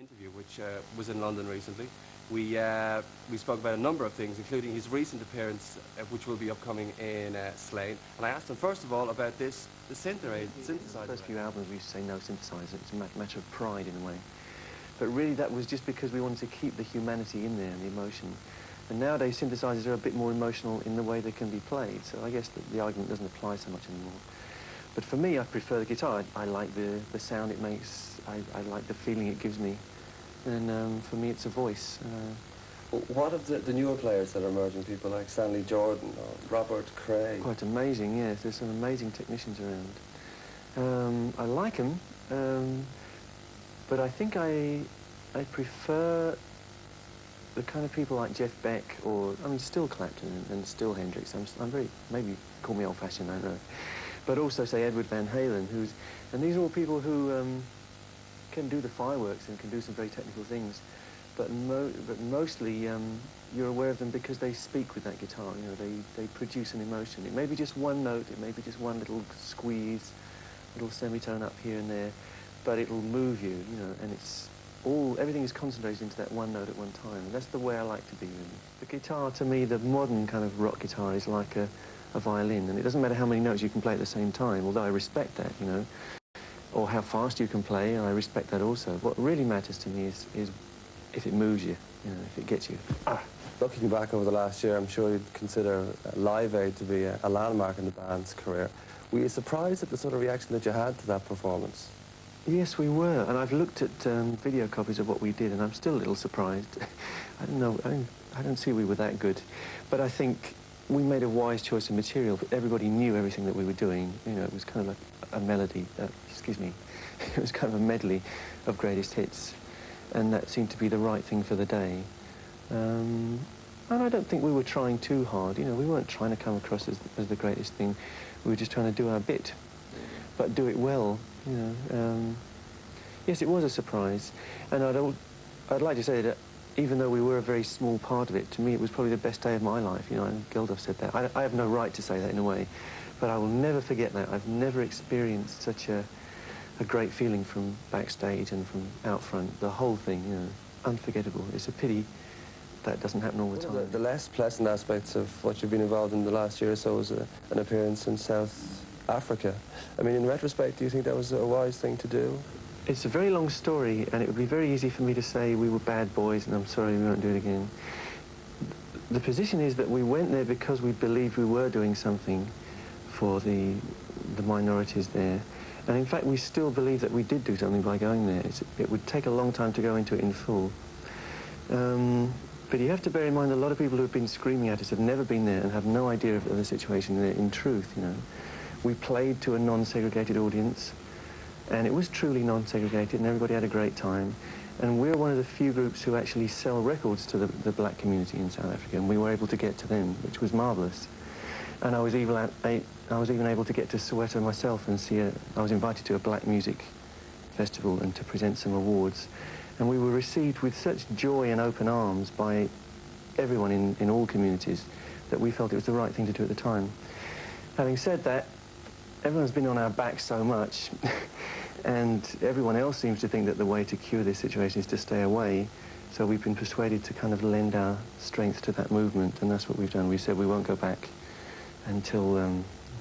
Interview, which was in London recently. We spoke about a number of things, including his recent appearance, which will be upcoming in Slane. And I asked him first of all about the synthesizer. The first few albums we used to say no synthesizer. It's a matter of pride in a way. But really that was just because we wanted to keep the humanity in there and the emotion. And nowadays synthesizers are a bit more emotional in the way they can be played. So I guess the argument doesn't apply so much anymore. But for me, I prefer the guitar. I like the sound it makes. I like the feeling it gives me. And for me, it's a voice. What of the newer players that are emerging, people like Stanley Jordan or Robert Cray? Quite amazing, yes. There's some amazing technicians around. I like them, but I think I prefer the kind of people like Jeff Beck or, I mean, still Clapton and still Hendrix. I'm very, maybe call me old-fashioned, I don't know. But also, say, Edward Van Halen, and these are all people who can do the fireworks and can do some very technical things, but mostly you're aware of them because they speak with that guitar. You know, they produce an emotion. It may be just one note, it may be just one little squeeze, little semitone up here and there, but it'll move you, you know, and everything is concentrated into that one note at one time. And that's the way I like to be, really. The guitar, to me, the modern kind of rock guitar is like a violin, and it doesn't matter how many notes you can play at the same time, although I respect that, you know, or how fast you can play, and I respect that also. What really matters to me is if it moves you, you know, if it gets you. Looking back over the last year, I'm sure you'd consider Live Aid to be a landmark in the band's career. Were you surprised at the sort of reaction that you had to that performance? Yes, we were, and I've looked at video copies of what we did, and I'm still a little surprised. I don't know, I don't see we were that good, but I think we made a wise choice of material. Everybody knew everything that we were doing. You know, it was kind of like a melody, excuse me, it was kind of a medley of greatest hits, and that seemed to be the right thing for the day. And I don't think we were trying too hard. You know, we weren't trying to come across as the greatest thing. We were just trying to do our bit, but do it well, you know. Yes, it was a surprise, and I'd like to say that even though we were a very small part of it, to me it was probably the best day of my life, you know, and Geldof said that. I have no right to say that in a way, but I will never forget that. I've never experienced such a great feeling from backstage and from out front. The whole thing, you know, unforgettable. It's a pity that doesn't happen all the time. The less pleasant aspects of what you've been involved in the last year or so was an appearance in South Africa. I mean, in retrospect, do you think that was a wise thing to do? It's a very long story, and it would be very easy for me to say we were bad boys and I'm sorry we won't do it again. The position is that we went there because we believed we were doing something for the minorities there. And in fact, we still believe that we did do something by going there. It would take a long time to go into it in full. But you have to bear in mind a lot of people who have been screaming at us have never been there and have no idea of the situation in truth, you know. We played to a non-segregated audience, and it was truly non-segregated, and everybody had a great time. And we're one of the few groups who actually sell records to the black community in South Africa, and we were able to get to them, which was marvellous. And I was even able to get to Soweto myself and I was invited to a black music festival and to present some awards. And we were received with such joy and open arms by everyone in all communities that we felt it was the right thing to do at the time. Having said that, everyone's been on our back so much, and everyone else seems to think that the way to cure this situation is to stay away. So we've been persuaded to kind of lend our strength to that movement, and that's what we've done. We said we won't go back until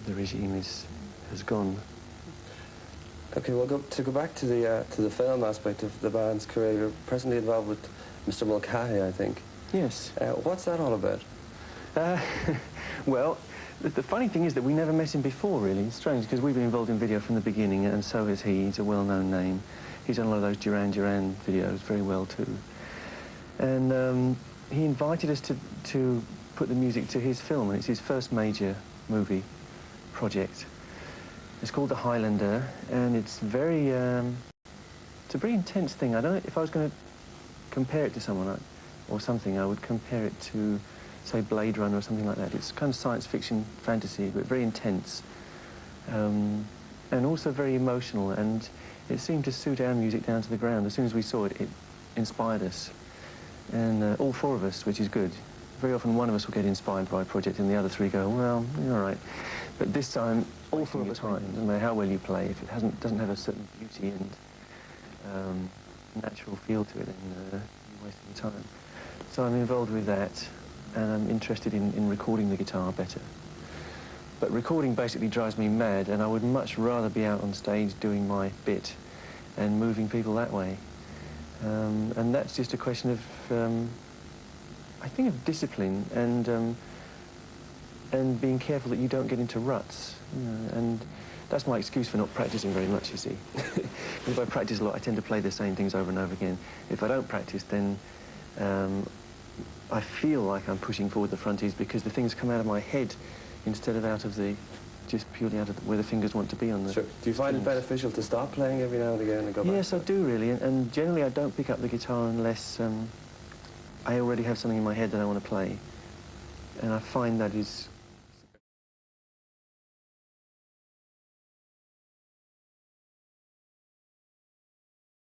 the regime has gone. Okay, well, to go back to the film aspect of the band's career, you're presently involved with Mr. Mulcahy, I think. Yes. What's that all about? Well, the funny thing is that we never met him before, really. It's strange, because we've been involved in video from the beginning, and so has he. He's a well-known name. He's done a lot of those Duran Duran videos very well, too. And he invited us to put the music to his film, and it's his first major movie project. It's called The Highlander, and it's it's a very intense thing. I don't know if I was going to compare it to someone or something, I would compare it to, say, Blade Runner or something like that. It's kind of science fiction fantasy, but very intense, and also very emotional, and it seemed to suit our music down to the ground. As soon as we saw it, it inspired us, and all four of us, which is good. Very often one of us will get inspired by a project and the other three go, well, you're all right. But this time, all four of us, doesn't matter how well you play, if it doesn't have a certain beauty and natural feel to it, and you're wasting time. So I'm involved with that, and I'm interested in recording the guitar better. But recording basically drives me mad, and I would much rather be out on stage doing my bit and moving people that way. And that's just a question of, I think, of discipline and being careful that you don't get into ruts. You know, and that's my excuse for not practicing very much, you see. If I practice a lot, I tend to play the same things over and over again. If I don't practice, then I feel like I'm pushing forward the fronties because the things come out of my head instead of out of the, just purely out of where the fingers want to be on the Sure. Do you find it beneficial to stop playing every now and again and go back? Yes, I do really, and generally I don't pick up the guitar unless I already have something in my head that I want to play. And I find that is